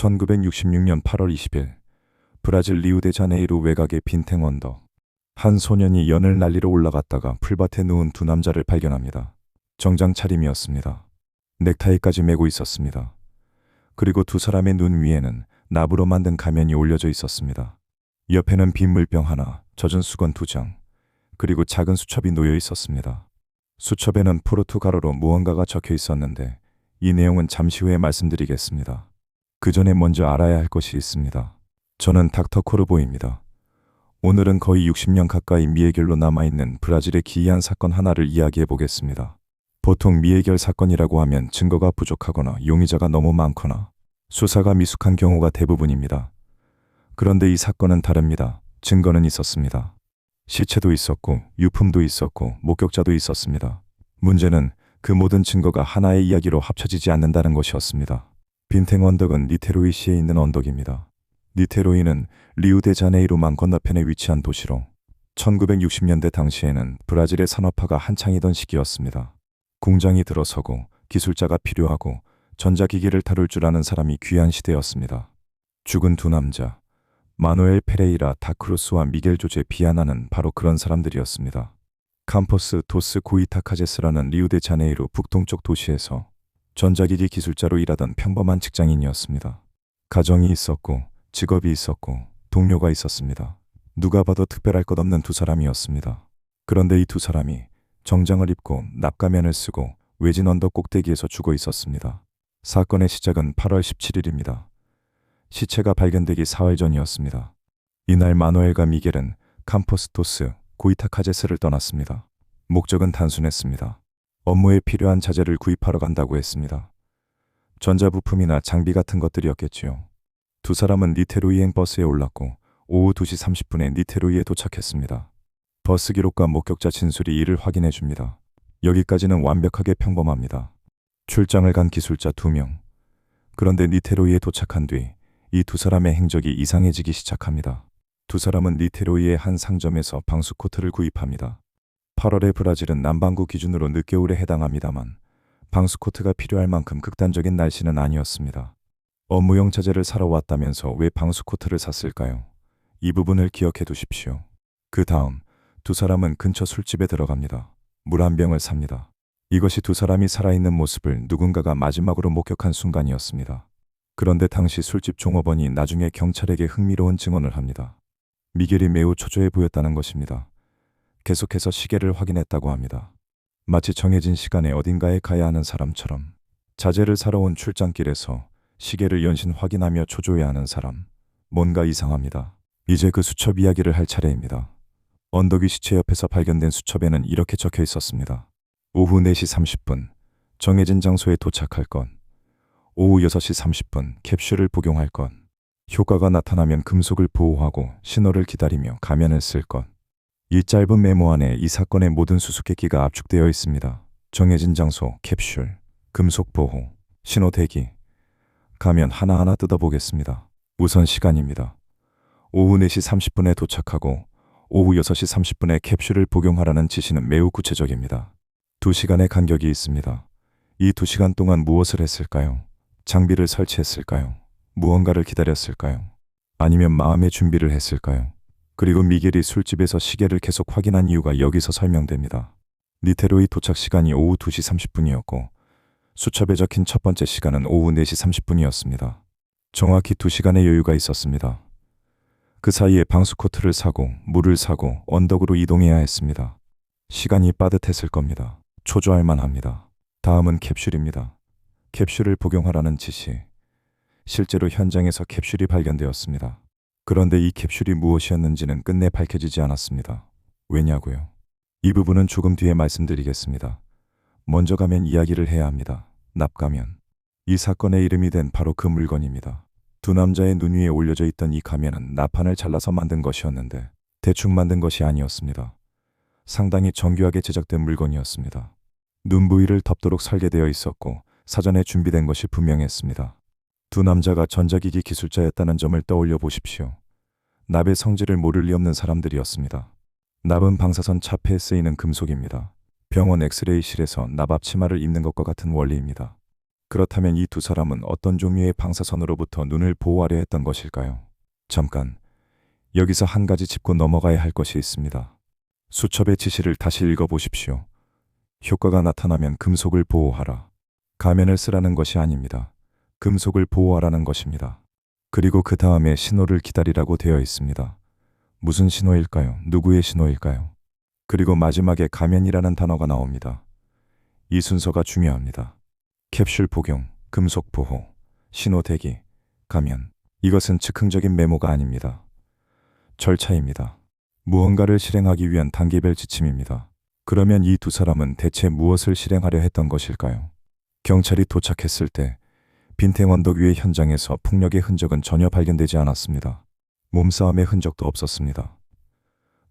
1966년 8월 20일 브라질 리우데자네이루 외곽의 빈탱 언덕. 한 소년이 연을 날리러 올라갔다가 풀밭에 누운 두 남자를 발견합니다. 정장 차림이었습니다. 넥타이까지 메고 있었습니다. 그리고 두 사람의 눈 위에는 나무로 만든 가면이 올려져 있었습니다. 옆에는 빈 물병 하나, 젖은 수건 두 장, 그리고 작은 수첩이 놓여 있었습니다. 수첩에는 포르투갈어로 무언가가 적혀 있었는데 이 내용은 잠시 후에 말씀드리겠습니다. 그 전에 먼저 알아야 할 것이 있습니다. 저는 닥터 코르보입니다. 오늘은 거의 60년 가까이 미해결로 남아있는 브라질의 기이한 사건 하나를 이야기해 보겠습니다. 보통 미해결 사건이라고 하면 증거가 부족하거나 용의자가 너무 많거나 수사가 미숙한 경우가 대부분입니다. 그런데 이 사건은 다릅니다. 증거는 있었습니다. 시체도 있었고 유품도 있었고 목격자도 있었습니다. 문제는 그 모든 증거가 하나의 이야기로 합쳐지지 않는다는 것이었습니다. 빈탱 언덕은 니테로이시에 있는 언덕입니다. 니테로이는 리우데자네이루만 건너편에 위치한 도시로 1960년대 당시에는 브라질의 산업화가 한창이던 시기였습니다. 공장이 들어서고 기술자가 필요하고 전자기기를 다룰 줄 아는 사람이 귀한 시대였습니다. 죽은 두 남자, 마누엘 페레이라 다크루스와 미겔 조제 비아나는 바로 그런 사람들이었습니다. 캠퍼스 도스 고이타카제스라는 리우데자네이루 북동쪽 도시에서 전자기기 기술자로 일하던 평범한 직장인이었습니다. 가정이 있었고 직업이 있었고 동료가 있었습니다. 누가 봐도 특별할 것 없는 두 사람이었습니다. 그런데 이 두 사람이 정장을 입고 납가면을 쓰고 외진 언덕 꼭대기에서 죽어 있었습니다. 사건의 시작은 8월 17일입니다. 시체가 발견되기 4일 전이었습니다. 이날 마누엘과 미겔은 캠퍼스 도스 고이타카제스를 떠났습니다. 목적은 단순했습니다. 업무에 필요한 자재를 구입하러 간다고 했습니다. 전자부품이나 장비 같은 것들이었겠지요. 두 사람은 니테로이행 버스에 올랐고 오후 2시 30분에 니테로이에 도착했습니다. 버스 기록과 목격자 진술이 이를 확인해 줍니다. 여기까지는 완벽하게 평범합니다. 출장을 간 기술자 2명. 그런데 니테로이에 도착한 뒤 이 두 사람의 행적이 이상해지기 시작합니다. 두 사람은 니테로이의 한 상점에서 방수 코트를 구입합니다. 8월의 브라질은 남반구 기준으로 늦겨울에 해당합니다만 방수 코트가 필요할 만큼 극단적인 날씨는 아니었습니다. 업무용 자재를 사러 왔다면서 왜 방수 코트를 샀을까요? 이 부분을 기억해 두십시오. 그 다음 두 사람은 근처 술집에 들어갑니다. 물 한 병을 삽니다. 이것이 두 사람이 살아있는 모습을 누군가가 마지막으로 목격한 순간이었습니다. 그런데 당시 술집 종업원이 나중에 경찰에게 흥미로운 증언을 합니다. 미겔이 매우 초조해 보였다는 것입니다. 계속해서 시계를 확인했다고 합니다. 마치 정해진 시간에 어딘가에 가야 하는 사람처럼 자재를 사러 온 출장길에서 시계를 연신 확인하며 초조해하는 사람. 뭔가 이상합니다. 이제 그 수첩 이야기를 할 차례입니다. 언덕 위 시체 옆에서 발견된 수첩에는 이렇게 적혀 있었습니다. 오후 4시 30분 정해진 장소에 도착할 것. 오후 6시 30분 캡슐을 복용할 것. 효과가 나타나면 금속을 보호하고 신호를 기다리며 가면을 쓸 것. 이 짧은 메모 안에 이 사건의 모든 수수께끼가 압축되어 있습니다. 정해진 장소, 캡슐, 금속 보호, 신호 대기. 가면 하나하나 뜯어보겠습니다. 우선 시간입니다. 오후 4시 30분에 도착하고 오후 6시 30분에 캡슐을 복용하라는 지시는 매우 구체적입니다. 2시간의 간격이 있습니다. 이 2시간 동안 무엇을 했을까요? 장비를 설치했을까요? 무언가를 기다렸을까요? 아니면 마음의 준비를 했을까요? 그리고 미겔이 술집에서 시계를 계속 확인한 이유가 여기서 설명됩니다. 니테로이 도착 시간이 오후 2시 30분이었고 수첩에 적힌 첫 번째 시간은 오후 4시 30분이었습니다. 정확히 2시간의 여유가 있었습니다. 그 사이에 방수 코트를 사고 물을 사고 언덕으로 이동해야 했습니다. 시간이 빠듯했을 겁니다. 초조할 만합니다. 다음은 캡슐입니다. 캡슐을 복용하라는 지시. 실제로 현장에서 캡슐이 발견되었습니다. 그런데 이 캡슐이 무엇이었는지는 끝내 밝혀지지 않았습니다. 왜냐고요? 이 부분은 조금 뒤에 말씀드리겠습니다. 먼저 가면 이야기를 해야 합니다. 납가면. 이 사건의 이름이 된 바로 그 물건입니다. 두 남자의 눈 위에 올려져 있던 이 가면은 나판을 잘라서 만든 것이었는데 대충 만든 것이 아니었습니다. 상당히 정교하게 제작된 물건이었습니다. 눈 부위를 덮도록 설계되어 있었고 사전에 준비된 것이 분명했습니다. 두 남자가 전자기기 기술자였다는 점을 떠올려 보십시오. 납의 성질을 모를 리 없는 사람들이었습니다. 납은 방사선 차폐에 쓰이는 금속입니다. 병원 엑스레이실에서 납 앞치마를 입는 것과 같은 원리입니다. 그렇다면 이 두 사람은 어떤 종류의 방사선으로부터 눈을 보호하려 했던 것일까요? 잠깐, 여기서 한 가지 짚고 넘어가야 할 것이 있습니다. 수첩의 지시를 다시 읽어보십시오. 효과가 나타나면 금속을 보호하라. 가면을 쓰라는 것이 아닙니다. 금속을 보호하라는 것입니다. 그리고 그 다음에 신호를 기다리라고 되어 있습니다. 무슨 신호일까요? 누구의 신호일까요? 그리고 마지막에 가면이라는 단어가 나옵니다. 이 순서가 중요합니다. 캡슐 복용, 금속 보호, 신호 대기, 가면. 이것은 즉흥적인 메모가 아닙니다. 절차입니다. 무언가를 실행하기 위한 단계별 지침입니다. 그러면 이 두 사람은 대체 무엇을 실행하려 했던 것일까요? 경찰이 도착했을 때 빈탱 언덕 위의 현장에서 폭력의 흔적은 전혀 발견되지 않았습니다. 몸싸움의 흔적도 없었습니다.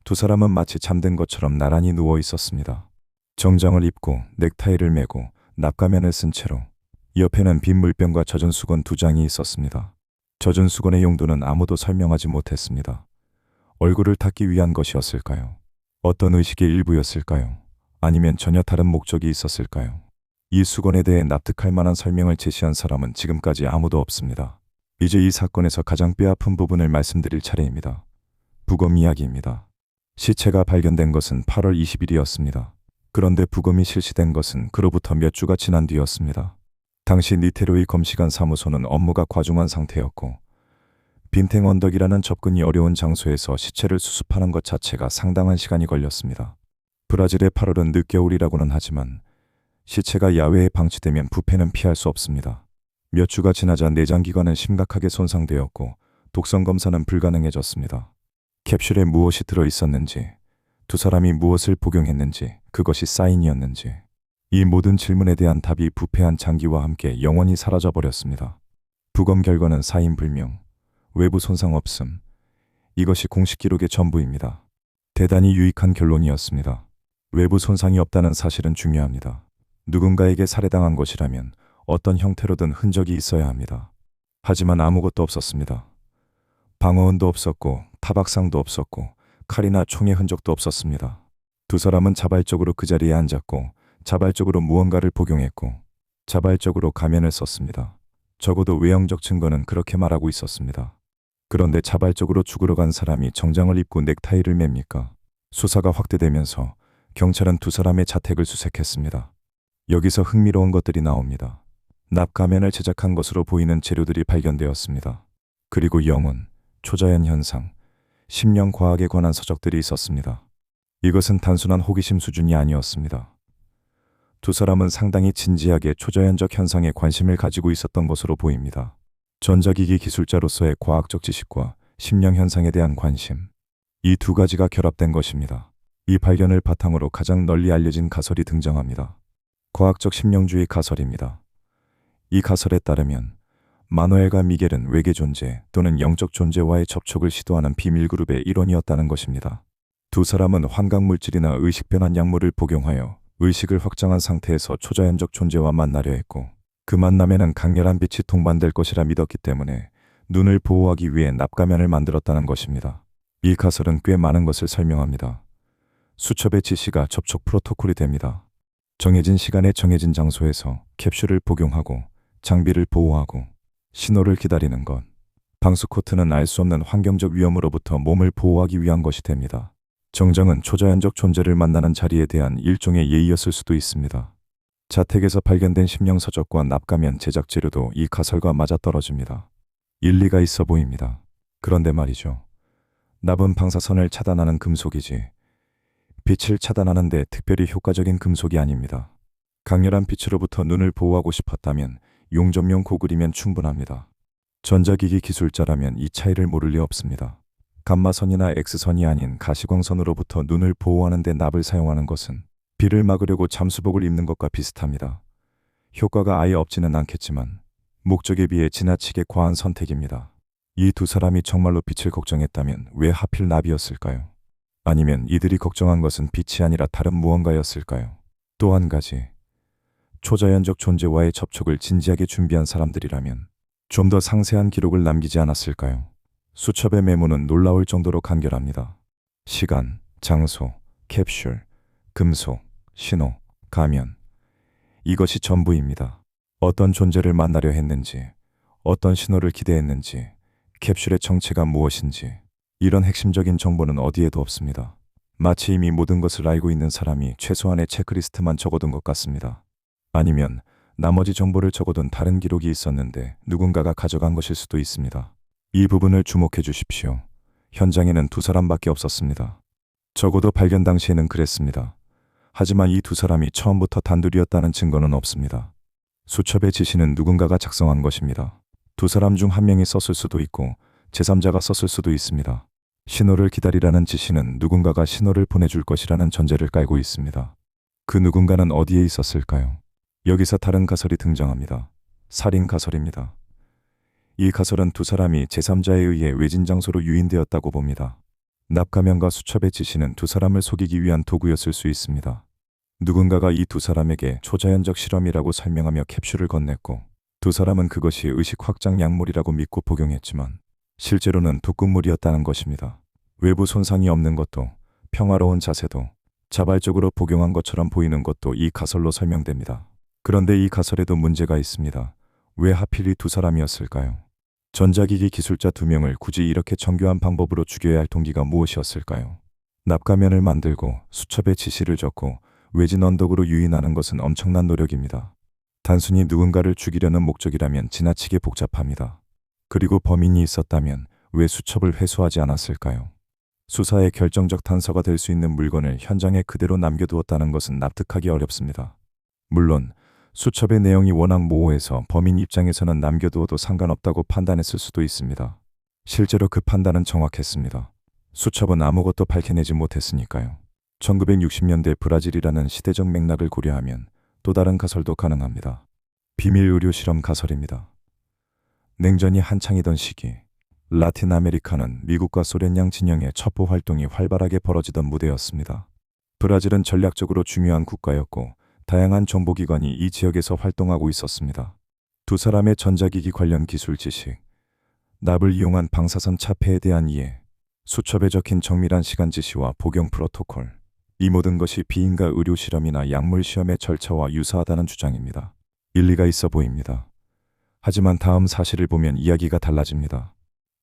두 사람은 마치 잠든 것처럼 나란히 누워 있었습니다. 정장을 입고 넥타이를 매고 납가면을 쓴 채로 옆에는 빈 물병과 젖은 수건 2장이 있었습니다. 젖은 수건의 용도는 아무도 설명하지 못했습니다. 얼굴을 닦기 위한 것이었을까요? 어떤 의식의 일부였을까요? 아니면 전혀 다른 목적이 있었을까요? 이 수건에 대해 납득할 만한 설명을 제시한 사람은 지금까지 아무도 없습니다. 이제 이 사건에서 가장 뼈아픈 부분을 말씀드릴 차례입니다. 부검 이야기입니다. 시체가 발견된 것은 8월 20일이었습니다. 그런데 부검이 실시된 것은 그로부터 몇 주가 지난 뒤였습니다. 당시 니테로이 검시관 사무소는 업무가 과중한 상태였고 빈탱 언덕이라는 접근이 어려운 장소에서 시체를 수습하는 것 자체가 상당한 시간이 걸렸습니다. 브라질의 8월은 늦겨울이라고는 하지만 시체가 야외에 방치되면 부패는 피할 수 없습니다. 몇 주가 지나자 내장기관은 심각하게 손상되었고 독성 검사는 불가능해졌습니다. 캡슐에 무엇이 들어 있었는지, 두 사람이 무엇을 복용했는지, 그것이 사인이었는지, 이 모든 질문에 대한 답이 부패한 장기와 함께 영원히 사라져버렸습니다. 부검 결과는 사인 불명, 외부 손상 없음, 이것이 공식 기록의 전부입니다. 대단히 유익한 결론이었습니다. 외부 손상이 없다는 사실은 중요합니다. 누군가에게 살해당한 것이라면 어떤 형태로든 흔적이 있어야 합니다. 하지만 아무것도 없었습니다. 방어흔도 없었고 타박상도 없었고 칼이나 총의 흔적도 없었습니다. 두 사람은 자발적으로 그 자리에 앉았고 자발적으로 무언가를 복용했고 자발적으로 가면을 썼습니다. 적어도 외형적 증거는 그렇게 말하고 있었습니다. 그런데 자발적으로 죽으러 간 사람이 정장을 입고 넥타이를 맵니까? 수사가 확대되면서 경찰은 두 사람의 자택을 수색했습니다. 여기서 흥미로운 것들이 나옵니다. 납가면을 제작한 것으로 보이는 재료들이 발견되었습니다. 그리고 영혼, 초자연 현상, 심령 과학에 관한 서적들이 있었습니다. 이것은 단순한 호기심 수준이 아니었습니다. 두 사람은 상당히 진지하게 초자연적 현상에 관심을 가지고 있었던 것으로 보입니다. 전자기기 기술자로서의 과학적 지식과 심령 현상에 대한 관심, 이 두 가지가 결합된 것입니다. 이 발견을 바탕으로 가장 널리 알려진 가설이 등장합니다. 과학적 심령주의 가설입니다. 이 가설에 따르면 마누엘과 미겔은 외계 존재 또는 영적 존재와의 접촉을 시도하는 비밀 그룹의 일원이었다는 것입니다. 두 사람은 환각물질이나 의식 변환 약물을 복용하여 의식을 확장한 상태에서 초자연적 존재와 만나려 했고 그 만남에는 강렬한 빛이 동반될 것이라 믿었기 때문에 눈을 보호하기 위해 납가면을 만들었다는 것입니다. 이 가설은 꽤 많은 것을 설명합니다. 수첩의 지시가 접촉 프로토콜이 됩니다. 정해진 시간에 정해진 장소에서 캡슐을 복용하고 장비를 보호하고 신호를 기다리는 것. 방수코트는 알 수 없는 환경적 위험으로부터 몸을 보호하기 위한 것이 됩니다. 정장은 초자연적 존재를 만나는 자리에 대한 일종의 예의였을 수도 있습니다. 자택에서 발견된 심령서적과 납가면 제작 재료도 이 가설과 맞아떨어집니다. 일리가 있어 보입니다. 그런데 말이죠. 납은 방사선을 차단하는 금속이지 빛을 차단하는 데 특별히 효과적인 금속이 아닙니다. 강렬한 빛으로부터 눈을 보호하고 싶었다면 용접용 고글이면 충분합니다. 전자기기 기술자라면 이 차이를 모를 리 없습니다. 감마선이나 X선이 아닌 가시광선으로부터 눈을 보호하는 데 납을 사용하는 것은 비를 막으려고 잠수복을 입는 것과 비슷합니다. 효과가 아예 없지는 않겠지만 목적에 비해 지나치게 과한 선택입니다. 이 두 사람이 정말로 빛을 걱정했다면 왜 하필 납이었을까요? 아니면 이들이 걱정한 것은 빛이 아니라 다른 무언가였을까요? 또 한 가지, 초자연적 존재와의 접촉을 진지하게 준비한 사람들이라면 좀 더 상세한 기록을 남기지 않았을까요? 수첩의 메모는 놀라울 정도로 간결합니다. 시간, 장소, 캡슐, 금속, 신호, 가면. 이것이 전부입니다. 어떤 존재를 만나려 했는지, 어떤 신호를 기대했는지, 캡슐의 정체가 무엇인지, 이런 핵심적인 정보는 어디에도 없습니다. 마치 이미 모든 것을 알고 있는 사람이 최소한의 체크리스트만 적어둔 것 같습니다. 아니면 나머지 정보를 적어둔 다른 기록이 있었는데 누군가가 가져간 것일 수도 있습니다. 이 부분을 주목해 주십시오. 현장에는 두 사람밖에 없었습니다. 적어도 발견 당시에는 그랬습니다. 하지만 이 두 사람이 처음부터 단둘이었다는 증거는 없습니다. 수첩의 지시는 누군가가 작성한 것입니다. 두 사람 중 한 명이 썼을 수도 있고 제3자가 썼을 수도 있습니다. 신호를 기다리라는 지시는 누군가가 신호를 보내줄 것이라는 전제를 깔고 있습니다. 그 누군가는 어디에 있었을까요? 여기서 다른 가설이 등장합니다. 살인 가설입니다. 이 가설은 두 사람이 제3자에 의해 외진 장소로 유인되었다고 봅니다. 납가면과 수첩의 지시는 두 사람을 속이기 위한 도구였을 수 있습니다. 누군가가 이 두 사람에게 초자연적 실험이라고 설명하며 캡슐을 건넸고 두 사람은 그것이 의식 확장 약물이라고 믿고 복용했지만 실제로는 독극물이었다는 것입니다. 외부 손상이 없는 것도 평화로운 자세도 자발적으로 복용한 것처럼 보이는 것도 이 가설로 설명됩니다. 그런데 이 가설에도 문제가 있습니다. 왜 하필 이 두 사람이었을까요? 전자기기 기술자 두 명을 굳이 이렇게 정교한 방법으로 죽여야 할 동기가 무엇이었을까요? 납가면을 만들고 수첩에 지시를 적고 외진 언덕으로 유인하는 것은 엄청난 노력입니다. 단순히 누군가를 죽이려는 목적이라면 지나치게 복잡합니다. 그리고 범인이 있었다면 왜 수첩을 회수하지 않았을까요? 수사의 결정적 단서가 될 수 있는 물건을 현장에 그대로 남겨두었다는 것은 납득하기 어렵습니다. 물론 수첩의 내용이 워낙 모호해서 범인 입장에서는 남겨두어도 상관없다고 판단했을 수도 있습니다. 실제로 그 판단은 정확했습니다. 수첩은 아무것도 밝혀내지 못했으니까요. 1960년대 브라질이라는 시대적 맥락을 고려하면 또 다른 가설도 가능합니다. 비밀 의료 실험 가설입니다. 냉전이 한창이던 시기, 라틴 아메리카는 미국과 소련양 진영의 첩보 활동이 활발하게 벌어지던 무대였습니다. 브라질은 전략적으로 중요한 국가였고 다양한 정보기관이 이 지역에서 활동하고 있었습니다. 두 사람의 전자기기 관련 기술 지식, 납을 이용한 방사선 차폐에 대한 이해, 수첩에 적힌 정밀한 시간 지시와 복용 프로토콜, 이 모든 것이 비인가 의료 실험이나 약물 시험의 절차와 유사하다는 주장입니다. 일리가 있어 보입니다. 하지만 다음 사실을 보면 이야기가 달라집니다.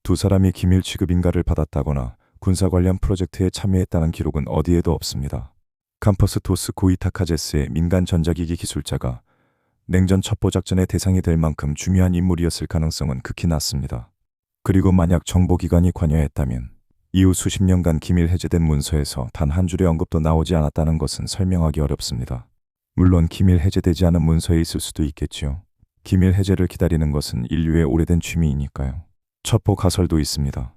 두 사람이 기밀 취급 인가를 받았다거나 군사 관련 프로젝트에 참여했다는 기록은 어디에도 없습니다. 캠퍼스 도스 고이타카제스의 민간 전자기기 기술자가 냉전 첩보 작전의 대상이 될 만큼 중요한 인물이었을 가능성은 극히 낮습니다. 그리고 만약 정보기관이 관여했다면 이후 수십 년간 기밀 해제된 문서에서 단 한 줄의 언급도 나오지 않았다는 것은 설명하기 어렵습니다. 물론 기밀 해제되지 않은 문서에 있을 수도 있겠지요. 기밀 해제를 기다리는 것은 인류의 오래된 취미이니까요. 첩보 가설도 있습니다.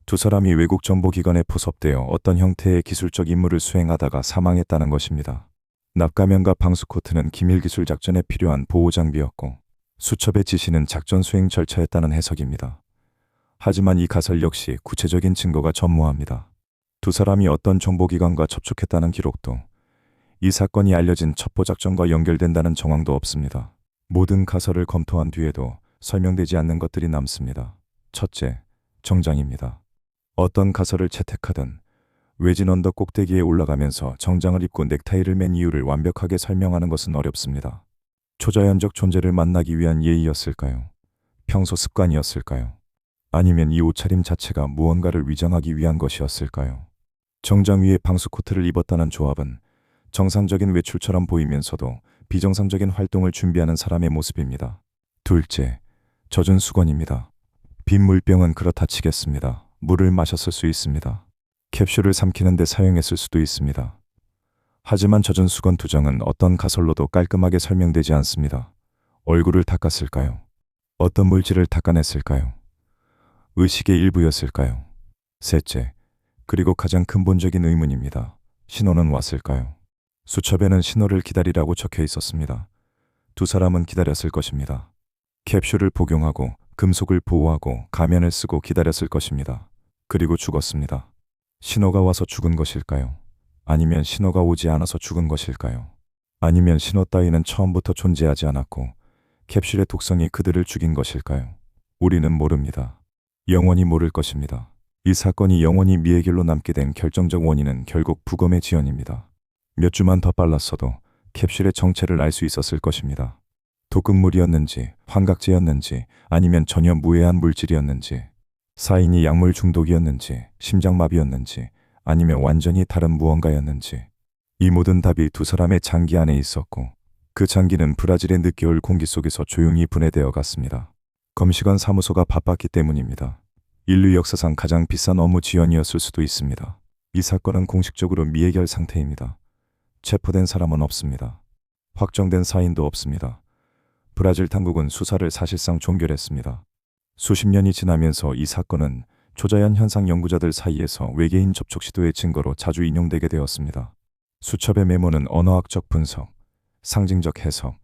두 사람이 외국 정보기관에 포섭되어 어떤 형태의 기술적 임무를 수행하다가 사망했다는 것입니다. 납가면과 방수코트는 기밀기술 작전에 필요한 보호장비였고 수첩의 지시는 작전 수행 절차였다는 해석입니다. 하지만 이 가설 역시 구체적인 증거가 전무합니다. 두 사람이 어떤 정보기관과 접촉했다는 기록도 이 사건이 알려진 첩보작전과 연결된다는 정황도 없습니다. 모든 가설을 검토한 뒤에도 설명되지 않는 것들이 남습니다. 첫째, 정장입니다. 어떤 가설을 채택하든 외진 언덕 꼭대기에 올라가면서 정장을 입고 넥타이를 맨 이유를 완벽하게 설명하는 것은 어렵습니다. 초자연적 존재를 만나기 위한 예의였을까요? 평소 습관이었을까요? 아니면 이 옷차림 자체가 무언가를 위장하기 위한 것이었을까요? 정장 위에 방수코트를 입었다는 조합은 정상적인 외출처럼 보이면서도 비정상적인 활동을 준비하는 사람의 모습입니다. 둘째, 젖은 수건입니다. 빈 물병은 그렇다 치겠습니다. 물을 마셨을 수 있습니다. 캡슐을 삼키는 데 사용했을 수도 있습니다. 하지만 젖은 수건 두 장은 어떤 가설로도 깔끔하게 설명되지 않습니다. 얼굴을 닦았을까요? 어떤 물질을 닦아냈을까요? 의식의 일부였을까요? 셋째, 그리고 가장 근본적인 의문입니다. 신호는 왔을까요? 수첩에는 신호를 기다리라고 적혀 있었습니다. 두 사람은 기다렸을 것입니다. 캡슐을 복용하고 금속을 보호하고 가면을 쓰고 기다렸을 것입니다. 그리고 죽었습니다. 신호가 와서 죽은 것일까요? 아니면 신호가 오지 않아서 죽은 것일까요? 아니면 신호 따위는 처음부터 존재하지 않았고 캡슐의 독성이 그들을 죽인 것일까요? 우리는 모릅니다. 영원히 모를 것입니다. 이 사건이 영원히 미의 길로 남게 된 결정적 원인은 결국 부검의 지연입니다. 몇 주만 더 빨랐어도 캡슐의 정체를 알 수 있었을 것입니다. 독극물이었는지 환각제였는지 아니면 전혀 무해한 물질이었는지, 사인이 약물 중독이었는지 심장마비였는지 아니면 완전히 다른 무언가였는지, 이 모든 답이 두 사람의 장기 안에 있었고 그 장기는 브라질의 늦겨울 공기 속에서 조용히 분해되어 갔습니다. 검시관 사무소가 바빴기 때문입니다. 인류 역사상 가장 비싼 업무 지연이었을 수도 있습니다. 이 사건은 공식적으로 미해결 상태입니다. 체포된 사람은 없습니다. 확정된 사인도 없습니다. 브라질 당국은 수사를 사실상 종결했습니다. 수십 년이 지나면서 이 사건은 초자연 현상 연구자들 사이에서 외계인 접촉 시도의 증거로 자주 인용되게 되었습니다. 수첩의 메모는 언어학적 분석, 상징적 해석,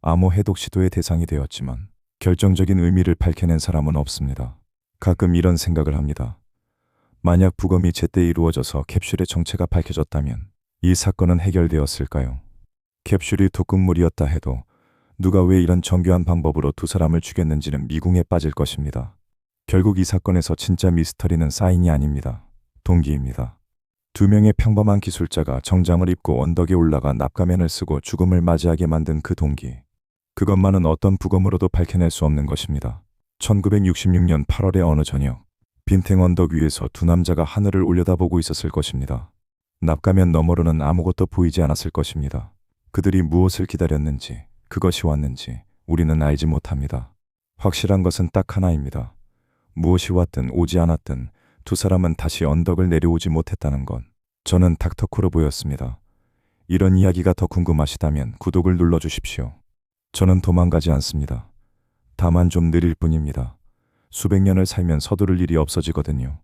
암호 해독 시도의 대상이 되었지만 결정적인 의미를 밝혀낸 사람은 없습니다. 가끔 이런 생각을 합니다. 만약 부검이 제때 이루어져서 캡슐의 정체가 밝혀졌다면 이 사건은 해결되었을까요? 캡슐이 독극물이었다 해도 누가 왜 이런 정교한 방법으로 두 사람을 죽였는지는 미궁에 빠질 것입니다. 결국 이 사건에서 진짜 미스터리는 사인이 아닙니다. 동기입니다. 두 명의 평범한 기술자가 정장을 입고 언덕에 올라가 납가면을 쓰고 죽음을 맞이하게 만든 그 동기. 그것만은 어떤 부검으로도 밝혀낼 수 없는 것입니다. 1966년 8월의 어느 저녁, 빈탱 언덕 위에서 두 남자가 하늘을 올려다보고 있었을 것입니다. 납가면 너머로는 아무것도 보이지 않았을 것입니다. 그들이 무엇을 기다렸는지, 그것이 왔는지 우리는 알지 못합니다. 확실한 것은 딱 하나입니다. 무엇이 왔든 오지 않았든 두 사람은 다시 언덕을 내려오지 못했다는 것. 저는 닥터 코르보였습니다. 이런 이야기가 더 궁금하시다면 구독을 눌러주십시오. 저는 도망가지 않습니다. 다만 좀 느릴 뿐입니다. 수백 년을 살면 서두를 일이 없어지거든요.